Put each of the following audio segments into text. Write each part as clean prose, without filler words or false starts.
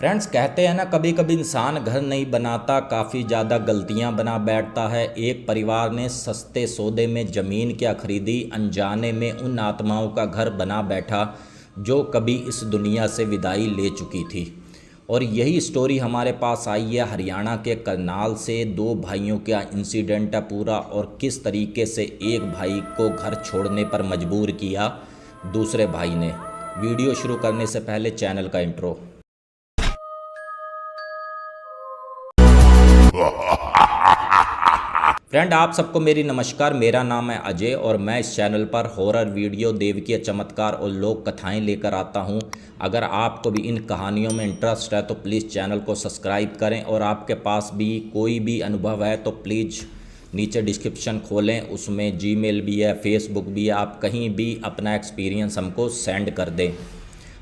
Friends कहते हैं ना, कभी कभी इंसान घर नहीं बनाता, काफ़ी ज़्यादा गलतियां बना बैठता है। एक परिवार ने सस्ते सौदे में ज़मीन क्या खरीदी, अनजाने में उन आत्माओं का घर बना बैठा जो कभी इस दुनिया से विदाई ले चुकी थी। और यही स्टोरी हमारे पास आई है हरियाणा के करनाल से। दो भाइयों का इंसिडेंट है पूरा, और किस तरीके से एक भाई को घर छोड़ने पर मजबूर किया दूसरे भाई ने। वीडियो शुरू करने से पहले चैनल का इंट्रो। फ्रेंड, आप सबको मेरी नमस्कार। मेरा नाम है अजय और मैं इस चैनल पर हॉरर वीडियो, देवकीय चमत्कार और लोक कथाएं लेकर आता हूं। अगर आपको भी इन कहानियों में इंटरेस्ट है तो प्लीज़ चैनल को सब्सक्राइब करें, और आपके पास भी कोई भी अनुभव है तो प्लीज़ नीचे डिस्क्रिप्शन खोलें, उसमें जीमेल भी है, फेसबुक भी है, आप कहीं भी अपना एक्सपीरियंस हमको सेंड कर दें।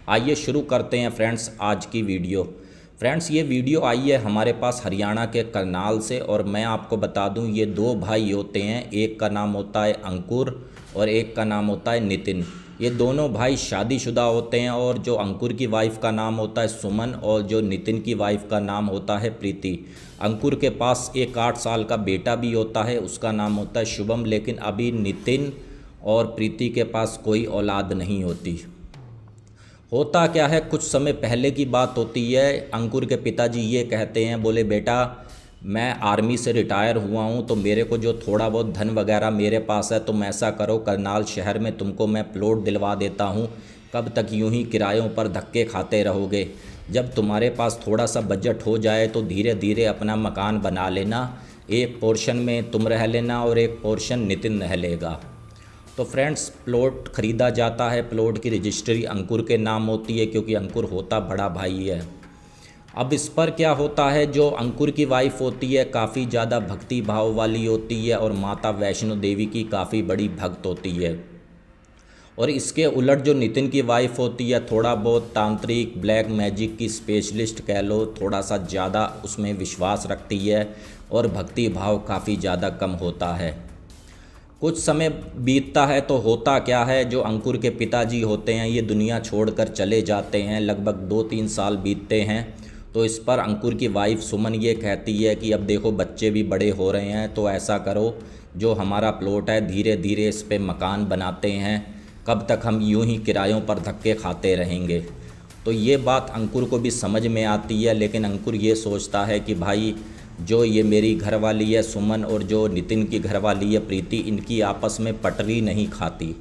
आइए शुरू करते हैं फ्रेंड्स आज की वीडियो। फ्रेंड्स, ये वीडियो आई है हमारे पास हरियाणा के करनाल से, और मैं आपको बता दूं ये दो भाई होते हैं। एक का नाम होता है अंकुर और एक का नाम होता है नितिन। ये दोनों भाई शादीशुदा होते हैं, और जो अंकुर की वाइफ का नाम होता है सुमन और जो नितिन की वाइफ का नाम होता है प्रीति। अंकुर के पास एक 8 साल का बेटा भी होता है, उसका नाम होता है शुभम। लेकिन अभी नितिन और प्रीति के पास कोई औलाद नहीं होती। होता क्या है, कुछ समय पहले की बात होती है। अंकुर के पिताजी ये कहते हैं, बोले बेटा मैं आर्मी से रिटायर हुआ हूँ, तो मेरे को जो थोड़ा बहुत धन वगैरह मेरे पास है, तुम ऐसा करो करनाल शहर में तुमको मैं प्लॉट दिलवा देता हूँ। कब तक यूं ही किरायों पर धक्के खाते रहोगे? जब तुम्हारे पास थोड़ा सा बजट हो जाए तो धीरे धीरे अपना मकान बना लेना। एक पोर्शन में तुम रह लेना और एक पोर्शन नितिन रह लेगा। तो फ्रेंड्स, प्लॉट ख़रीदा जाता है। प्लॉट की रजिस्ट्री अंकुर के नाम होती है, क्योंकि अंकुर होता बड़ा भाई है। अब इस पर क्या होता है, जो अंकुर की वाइफ होती है काफ़ी ज़्यादा भक्ति भाव वाली होती है, और माता वैष्णो देवी की काफ़ी बड़ी भक्त होती है। और इसके उलट जो नितिन की वाइफ होती है थोड़ा बहुत तांत्रिक, ब्लैक मैजिक की स्पेशलिस्ट कह लो, थोड़ा सा ज़्यादा उसमें विश्वास रखती है, और भक्ति भाव काफ़ी ज़्यादा कम होता है। कुछ समय बीतता है तो होता क्या है, जो अंकुर के पिताजी होते हैं ये दुनिया छोड़कर चले जाते हैं। लगभग 2-3 साल बीतते हैं। तो इस पर अंकुर की वाइफ सुमन ये कहती है कि अब देखो बच्चे भी बड़े हो रहे हैं, तो ऐसा करो जो हमारा प्लॉट है धीरे धीरे इस पे मकान बनाते हैं। कब तक हम यूं ही किरायों पर धक्के खाते रहेंगे? तो ये बात अंकुर को भी समझ में आती है, लेकिन अंकुर ये सोचता है कि भाई जो ये मेरी घरवाली है सुमन और जो नितिन की घरवाली है प्रीति, इनकी आपस में पटरी नहीं खाती।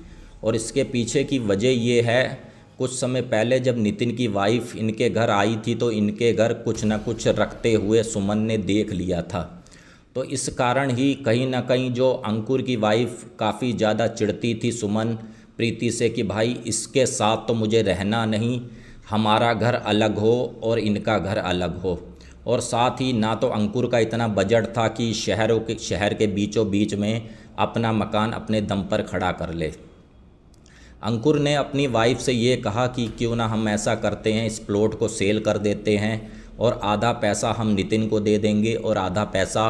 और इसके पीछे की वजह ये है, कुछ समय पहले जब नितिन की वाइफ इनके घर आई थी तो इनके घर कुछ न कुछ रखते हुए सुमन ने देख लिया था। तो इस कारण ही कहीं ना कहीं जो अंकुर की वाइफ काफ़ी ज़्यादा चिढ़ती थी सुमन प्रीति से कि भाई इसके साथ तो मुझे रहना नहीं, हमारा घर अलग हो और इनका घर अलग हो। और साथ ही ना तो अंकुर का इतना बजट था कि शहर के बीचों बीच में अपना मकान अपने दम पर खड़ा कर ले। अंकुर ने अपनी वाइफ से ये कहा कि क्यों ना हम ऐसा करते हैं, इस प्लॉट को सेल कर देते हैं, और आधा पैसा हम नितिन को दे देंगे और आधा पैसा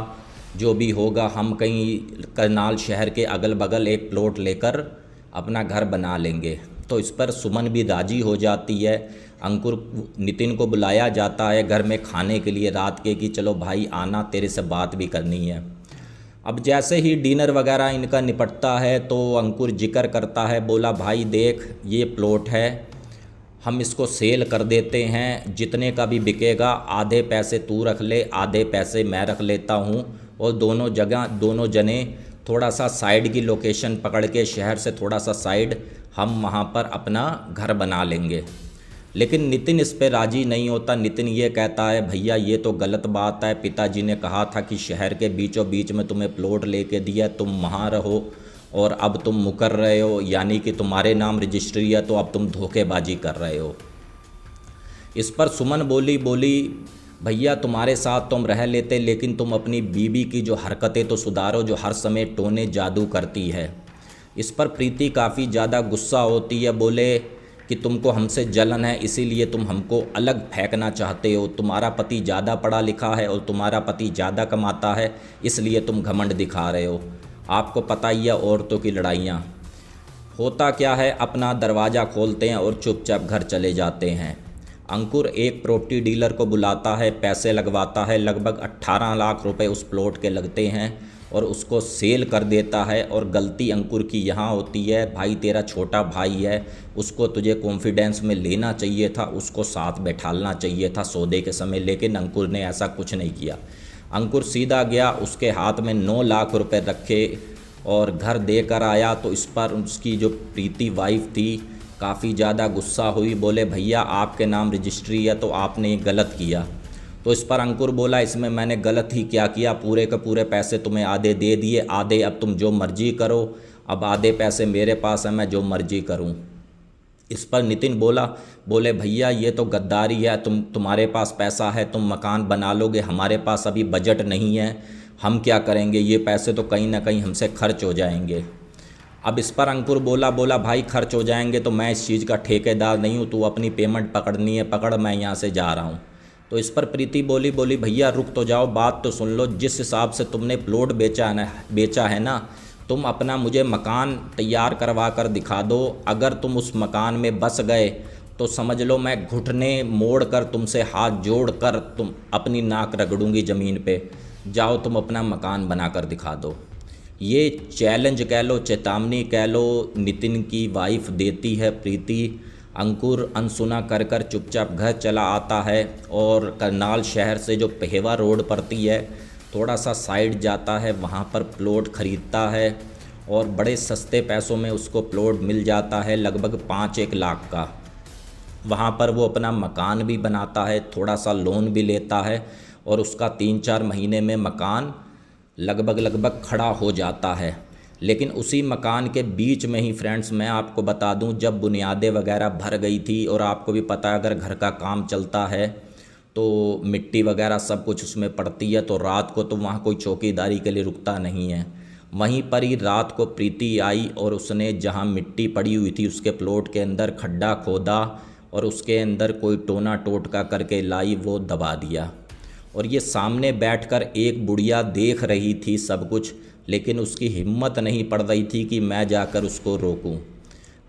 जो भी होगा हम कहीं करनाल शहर के अगल बगल एक प्लॉट लेकर अपना घर बना लेंगे। तो इस पर सुमन भी राज़ी हो जाती है। अंकुर नितिन को बुलाया जाता है घर में खाने के लिए रात के, कि चलो भाई आना, तेरे से बात भी करनी है। अब जैसे ही डिनर वगैरह इनका निपटता है तो अंकुर जिक्र करता है, बोला भाई देख ये प्लॉट है, हम इसको सेल कर देते हैं, जितने का भी बिकेगा आधे पैसे तू रख ले, आधे पैसे मैं रख लेता हूँ, और दोनों जने थोड़ा सा साइड की लोकेशन पकड़ के, शहर से थोड़ा सा साइड, हम वहाँ पर अपना घर बना लेंगे। लेकिन नितिन इस पे राज़ी नहीं होता। नितिन ये कहता है भैया ये तो गलत बात है, पिताजी ने कहा था कि शहर के बीचों बीच में तुम्हें प्लॉट लेके दिया, तुम वहाँ रहो, और अब तुम मुकर रहे हो, यानी कि तुम्हारे नाम रजिस्ट्री है, तो अब तुम धोखेबाजी कर रहे हो। इस पर सुमन बोली भैया तुम्हारे साथ तो हम रह लेते, लेकिन तुम अपनी बीवी की जो हरकतें तो सुधारो, जो हर समय टोने जादू करती है। इस पर प्रीति काफ़ी ज़्यादा गुस्सा होती है, बोले कि तुमको हमसे जलन है, इसीलिए तुम हमको अलग फेंकना चाहते हो। तुम्हारा पति ज़्यादा पढ़ा लिखा है और तुम्हारा पति ज़्यादा कमाता है, इसलिए तुम घमंड दिखा रहे हो। आपको पता ही है औरतों की लड़ाइयाँ। होता क्या है, अपना दरवाज़ा खोलते हैं और चुपचाप घर चले जाते हैं। अंकुर एक प्रॉपर्टी डीलर को बुलाता है, पैसे लगवाता है, लगभग 18 लाख रुपए उस प्लॉट के लगते हैं और उसको सेल कर देता है। और गलती अंकुर की यहाँ होती है, भाई तेरा छोटा भाई है, उसको तुझे कॉन्फिडेंस में लेना चाहिए था, उसको साथ बैठालना चाहिए था सौदे के समय, लेकिन अंकुर ने ऐसा कुछ नहीं किया। अंकुर सीधा गया, उसके हाथ में 9 लाख रुपए रखे और घर दे कर आया। तो इस पर उसकी जो प्रीति वाइफ थी काफ़ी ज़्यादा गुस्सा हुई, बोले भैया आपके नाम रजिस्ट्री है तो आपने ये गलत किया। तो इस पर अंकुर बोला इसमें मैंने गलत ही क्या किया, पूरे के पूरे पैसे तुम्हें आधे दे दिए, आधे अब तुम जो मर्जी करो, अब आधे पैसे मेरे पास है, मैं जो मर्जी करूं। इस पर नितिन बोले भैया ये तो गद्दारी है, तुम्हारे पास पैसा है, तुम मकान बना लोगे, हमारे पास अभी बजट नहीं है, हम क्या करेंगे, ये पैसे तो कहीं ना कहीं हमसे खर्च हो जाएंगे। अब इस पर अंकुर बोला भाई खर्च हो जाएंगे तो मैं इस चीज़ का ठेकेदार नहीं हूँ, तू अपनी पेमेंट पकड़नी है पकड़, मैं यहाँ से जा रहा हूँ। तो इस पर प्रीति बोली भैया रुक तो जाओ, बात तो सुन लो, जिस हिसाब से तुमने प्लॉट बेचा है ना, तुम अपना मुझे मकान तैयार करवा कर दिखा दो, अगर तुम उस मकान में बस गए तो समझ लो मैं घुटने मोड़ कर तुमसे हाथ जोड़ कर तुम अपनी नाक रगड़ूंगी ज़मीन पे, जाओ तुम अपना मकान बना कर दिखा दो। ये चैलेंज कह लो, चेतावनी कह लो, नितिन की वाइफ देती है प्रीति। अंकुर अनसुना कर कर चुपचाप घर चला आता है और करनाल शहर से जो पेहवा रोड पड़ती है थोड़ा सा साइड जाता है, वहाँ पर प्लॉट ख़रीदता है और बड़े सस्ते पैसों में उसको प्लॉट मिल जाता है, लगभग 5-1 लाख का। वहाँ पर वो अपना मकान भी बनाता है, थोड़ा सा लोन भी लेता है और उसका 3-4 महीने में मकान लगभग खड़ा हो जाता है। लेकिन उसी मकान के बीच में ही फ्रेंड्स मैं आपको बता दूं, जब बुनियादें वगैरह भर गई थी, और आपको भी पता है अगर घर का काम चलता है तो मिट्टी वगैरह सब कुछ उसमें पड़ती है, तो रात को तो वहाँ कोई चौकीदारी के लिए रुकता नहीं है। वहीं पर ही रात को प्रीति आई और उसने जहाँ मिट्टी पड़ी हुई थी उसके प्लॉट के अंदर खड्डा खोदा और उसके अंदर कोई टोना टोटका करके लाई, वो दबा दिया। और ये सामने बैठकर एक बुढ़िया देख रही थी सब कुछ, लेकिन उसकी हिम्मत नहीं पड़ रही थी कि मैं जाकर उसको रोकूं।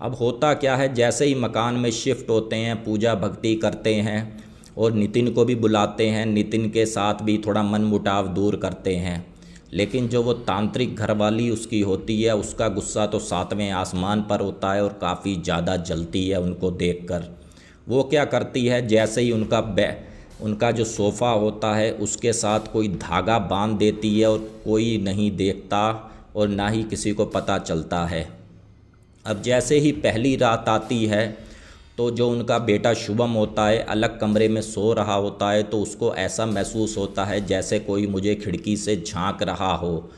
अब होता क्या है, जैसे ही मकान में शिफ्ट होते हैं, पूजा भक्ति करते हैं और नितिन को भी बुलाते हैं, नितिन के साथ भी थोड़ा मन मुटाव दूर करते हैं, लेकिन जो वो तांत्रिक घरवाली उसकी होती है उसका गुस्सा तो 7वें आसमान पर होता है और काफ़ी ज़्यादा जलती है उनको देखकर। वो क्या करती है, जैसे ही उनका जो सोफ़ा होता है उसके साथ कोई धागा बांध देती है और कोई नहीं देखता और ना ही किसी को पता चलता है। अब जैसे ही पहली रात आती है तो जो उनका बेटा शुभम होता है अलग कमरे में सो रहा होता है, तो उसको ऐसा महसूस होता है जैसे कोई मुझे खिड़की से झांक रहा हो।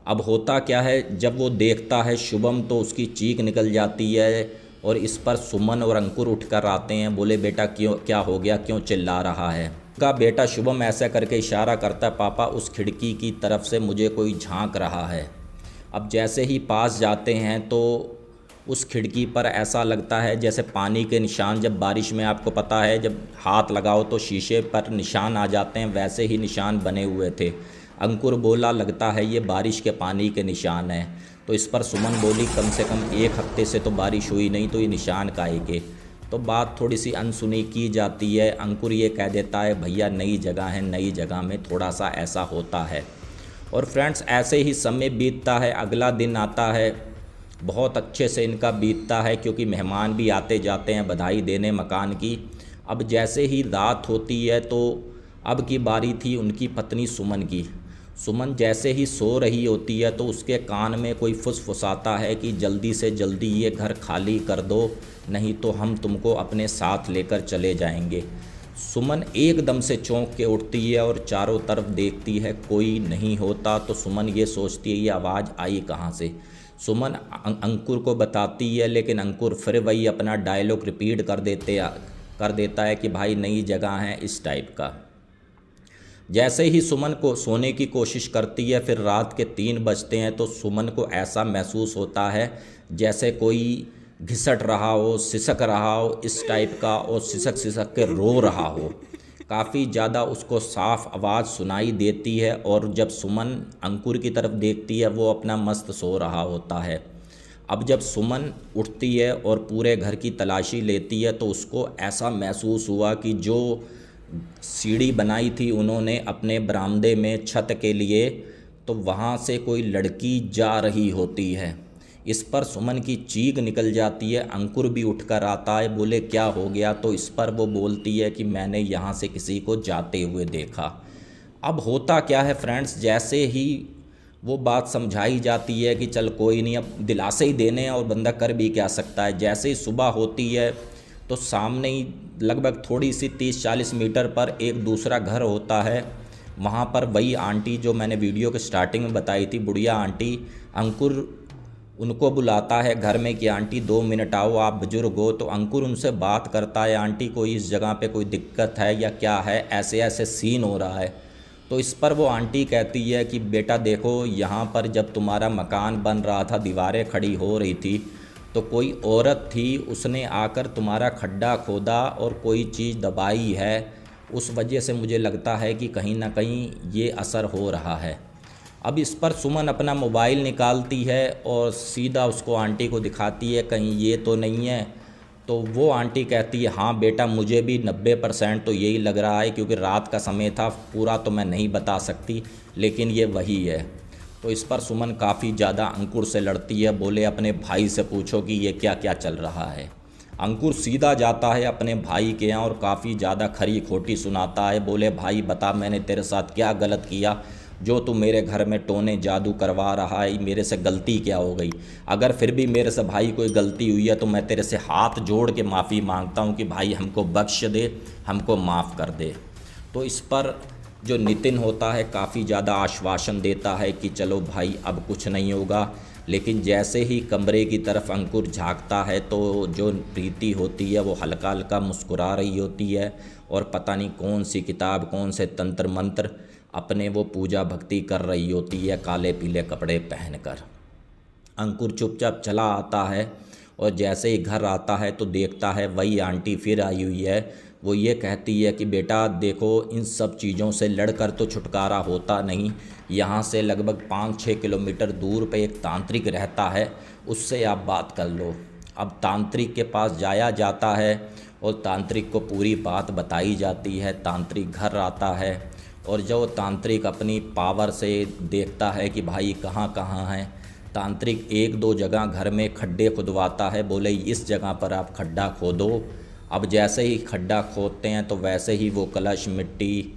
अब होता क्या है, जब वो देखता है शुभम तो उसकी चीख निकल जाती है और इस पर सुमन और अंकुर उठकर आते हैं, बोले बेटा क्या हो गया, क्यों चिल्ला रहा है। उनका बेटा शुभम ऐसा करके इशारा करता है, पापा उस खिड़की की तरफ से मुझे कोई झांक रहा है। अब जैसे ही पास जाते हैं तो उस खिड़की पर ऐसा लगता है जैसे पानी के निशान, जब बारिश में आपको पता है जब हाथ लगाओ तो शीशे पर निशान आ जाते हैं, वैसे ही निशान बने हुए थे। अंकुर बोला लगता है ये बारिश के पानी के निशान हैं। तो इस पर सुमन बोली कम से कम 1 हफ्ते से तो बारिश हुई नहीं, तो ये निशान काहे के। तो बात थोड़ी सी अनसुनी की जाती है। अंकुर ये कह देता है भैया नई जगह है, नई जगह में थोड़ा सा ऐसा होता है। और फ्रेंड्स ऐसे ही समय बीतता है, अगला दिन आता है, बहुत अच्छे से इनका बीतता है क्योंकि मेहमान भी आते जाते हैं बधाई देने मकान की। अब जैसे ही रात होती है तो अब की बारी थी उनकी पत्नी सुमन की। सुमन जैसे ही सो रही होती है तो उसके कान में कोई फुसफुसाता है कि जल्दी से जल्दी ये घर खाली कर दो, नहीं तो हम तुमको अपने साथ लेकर चले जाएंगे। सुमन एकदम से चौंक के उठती है और चारों तरफ देखती है, कोई नहीं होता। तो सुमन ये सोचती है ये आवाज़ आई कहाँ से। सुमन अंकुर को बताती है, लेकिन अंकुर फिर वही अपना डायलॉग रिपीट कर देता है कि भाई नई जगह है, इस टाइप का। जैसे ही सुमन को सोने की कोशिश करती है, फिर रात के 3 बजते हैं, तो सुमन को ऐसा महसूस होता है जैसे कोई घिसट रहा हो, सिसक रहा हो, इस टाइप का, और सिसक सिसक के रो रहा हो। काफ़ी ज़्यादा उसको साफ आवाज़ सुनाई देती है और जब सुमन अंकुर की तरफ देखती है वो अपना मस्त सो रहा होता है। अब जब सुमन उठती है और पूरे घर की तलाशी लेती है तो उसको ऐसा महसूस हुआ कि जो सीढ़ी बनाई थी उन्होंने अपने बरामदे में छत के लिए, तो वहाँ से कोई लड़की जा रही होती है। इस पर सुमन की चीख निकल जाती है। अंकुर भी उठकर आता है, बोले क्या हो गया? तो इस पर वो बोलती है कि मैंने यहाँ से किसी को जाते हुए देखा। अब होता क्या है फ्रेंड्स, जैसे ही वो बात समझाई जाती है कि चल कोई नहीं, अब दिलासे ही देने हैं और बंदा कर भी क्या सकता है। जैसे ही सुबह होती है तो सामने ही लगभग थोड़ी सी 30-40 मीटर पर एक दूसरा घर होता है। वहाँ पर वही आंटी जो मैंने वीडियो के स्टार्टिंग में बताई थी, बुढ़िया आंटी, अंकुर उनको बुलाता है घर में कि आंटी 2 मिनट आओ, आप बुजुर्ग हो। तो अंकुर उनसे बात करता है, आंटी कोई इस जगह पे कोई दिक्कत है या क्या है, ऐसे ऐसे सीन हो रहा है। तो इस पर वो आंटी कहती है कि बेटा देखो, यहाँ पर जब तुम्हारा मकान बन रहा था, दीवारें खड़ी हो रही थी, तो कोई औरत थी, उसने आकर तुम्हारा खड्डा खोदा और कोई चीज़ दबाई है। उस वजह से मुझे लगता है कि कहीं ना कहीं ये असर हो रहा है। अब इस पर सुमन अपना मोबाइल निकालती है और सीधा उसको आंटी को दिखाती है, कहीं ये तो नहीं है। तो वो आंटी कहती है हाँ बेटा, मुझे भी 90% तो यही लग रहा है, क्योंकि रात का समय था, पूरा तो मैं नहीं बता सकती, लेकिन ये वही है। तो इस पर सुमन काफ़ी ज़्यादा अंकुर से लड़ती है, बोले अपने भाई से पूछो कि ये क्या क्या चल रहा है। अंकुर सीधा जाता है अपने भाई के यहाँ और काफ़ी ज़्यादा खरी खोटी सुनाता है। बोले भाई बता, मैंने तेरे साथ क्या गलत किया जो तू मेरे घर में टोने जादू करवा रहा है? मेरे से गलती क्या हो गई? अगर फिर भी मेरे से भाई कोई गलती हुई है तो मैं तेरे से हाथ जोड़ के माफ़ी मांगता हूँ कि भाई हमको बख्श दे, हमको माफ़ कर दे। तो इस पर जो नितिन होता है काफ़ी ज़्यादा आश्वासन देता है कि चलो भाई अब कुछ नहीं होगा। लेकिन जैसे ही कमरे की तरफ अंकुर झांकता है तो जो प्रीति होती है वो हल्का हल्का मुस्कुरा रही होती है और पता नहीं कौन सी किताब, कौन से तंत्र मंत्र अपने वो पूजा भक्ति कर रही होती है काले पीले कपड़े पहनकर। अंकुर चुपचाप चला आता है और जैसे ही घर आता है तो देखता है वही आंटी फिर आई हुई है। वो ये कहती है कि बेटा देखो, इन सब चीज़ों से लड़कर तो छुटकारा होता नहीं। यहाँ से लगभग 5-6 किलोमीटर दूर पे एक तांत्रिक रहता है, उससे आप बात कर लो। अब तांत्रिक के पास जाया जाता है और तांत्रिक को पूरी बात बताई जाती है। तांत्रिक घर आता है और जो तांत्रिक अपनी पावर से देखता है कि भाई कहाँ कहाँ हैं, तांत्रिक 1-2 जगह घर में खड्डे खुदवाता है। बोले इस जगह पर आप खड्डा खोदो। अब जैसे ही खड्डा खोदते हैं तो वैसे ही वो कलश, मिट्टी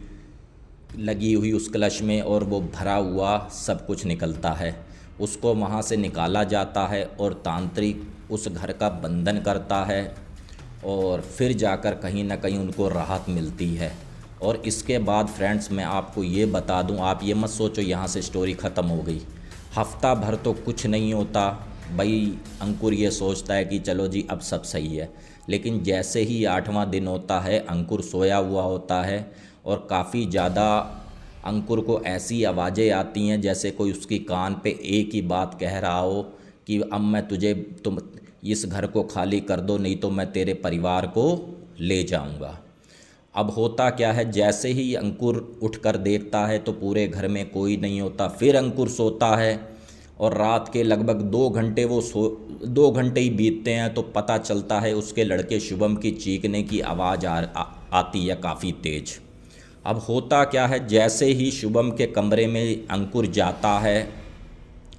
लगी हुई उस कलश में और वो भरा हुआ सब कुछ निकलता है। उसको वहाँ से निकाला जाता है और तांत्रिक उस घर का बंधन करता है और फिर जाकर कहीं ना कहीं उनको राहत मिलती है। और इसके बाद फ्रेंड्स मैं आपको ये बता दूं, आप ये मत सोचो यहाँ से स्टोरी ख़त्म हो गई। हफ्ता भर तो कुछ नहीं होता भाई। अंकुर ये सोचता है कि चलो जी अब सब सही है, लेकिन जैसे ही 8वां दिन होता है अंकुर सोया हुआ होता है और काफ़ी ज़्यादा अंकुर को ऐसी आवाज़ें आती हैं जैसे कोई उसकी कान पे एक ही बात कह रहा हो कि अब मैं तुम इस घर को खाली कर दो, नहीं तो मैं तेरे परिवार को ले जाऊंगा। अब होता क्या है, जैसे ही अंकुर उठकर देखता है तो पूरे घर में कोई नहीं होता। फिर अंकुर सोता है और रात के लगभग 2 घंटे ही बीतते हैं तो पता चलता है उसके लड़के शुभम की चीखने की आवाज़ आती है काफ़ी तेज़। अब होता क्या है, जैसे ही शुभम के कमरे में अंकुर जाता है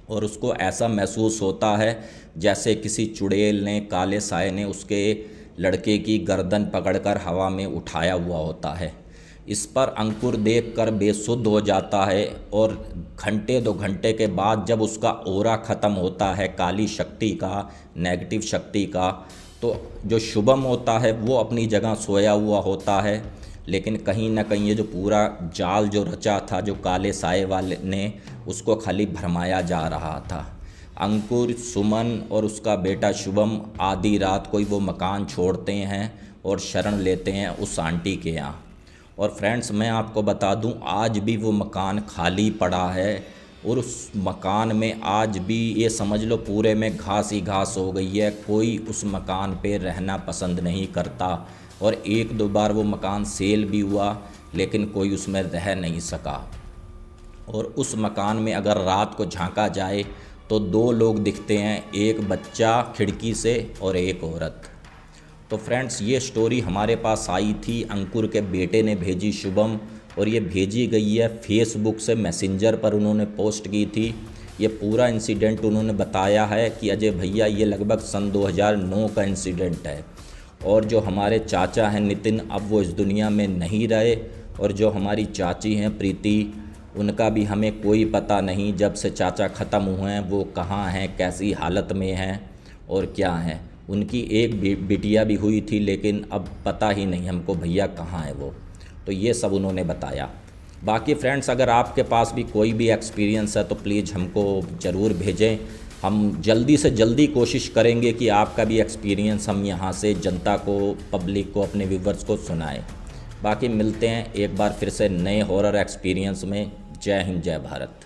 और उसको ऐसा महसूस होता है जैसे किसी चुड़ैल ने, काले साए ने उसके लड़के की गर्दन पकड़कर हवा में उठाया हुआ होता है। इस पर अंकुर देखकर बेसुध हो जाता है और 1-2 घंटे के बाद जब उसका ऑरा ख़त्म होता है काली शक्ति का, नेगेटिव शक्ति का, तो जो शुभम होता है वो अपनी जगह सोया हुआ होता है। लेकिन कहीं ना कहीं ये जो पूरा जाल जो रचा था जो काले साए वाले ने, उसको खाली भरमाया जा रहा था। अंकुर, सुमन और उसका बेटा शुभम आधी रात को ही वो मकान छोड़ते हैं और शरण लेते हैं उस आंटी के यहाँ। और फ्रेंड्स मैं आपको बता दूं, आज भी वो मकान खाली पड़ा है और उस मकान में आज भी ये समझ लो पूरे में घास ही घास हो गई है। कोई उस मकान पे रहना पसंद नहीं करता और 1-2 बार वो मकान सेल भी हुआ लेकिन कोई उसमें रह नहीं सका। और उस मकान में अगर रात को झांका जाए तो 2 लोग दिखते हैं, एक बच्चा खिड़की से और एक औरत। तो फ्रेंड्स ये स्टोरी हमारे पास आई थी, अंकुर के बेटे ने भेजी, शुभम, और ये भेजी गई है फेसबुक से, मैसेंजर पर उन्होंने पोस्ट की थी। ये पूरा इंसिडेंट उन्होंने बताया है कि अजय भैया ये लगभग सन 2009 का इंसिडेंट है, और जो हमारे चाचा हैं नितिन, अब वो इस दुनिया में नहीं रहे, और जो हमारी चाची हैं प्रीति, उनका भी हमें कोई पता नहीं जब से चाचा ख़त्म हुए हैं वो कहाँ हैं, कैसी हालत में हैं और क्या हैं। उनकी एक बिटिया भी हुई थी, लेकिन अब पता ही नहीं हमको भैया कहाँ है वो। तो ये सब उन्होंने बताया। बाकी फ्रेंड्स अगर आपके पास भी कोई भी एक्सपीरियंस है तो प्लीज़ हमको ज़रूर भेजें। हम जल्दी से जल्दी कोशिश करेंगे कि आपका भी एक्सपीरियंस हम यहाँ से जनता को, पब्लिक को, अपने व्यूवर्स को सुनाएं। बाकी मिलते हैं एक बार फिर से नए हॉरर एक्सपीरियंस में। जय हिंद, जय भारत।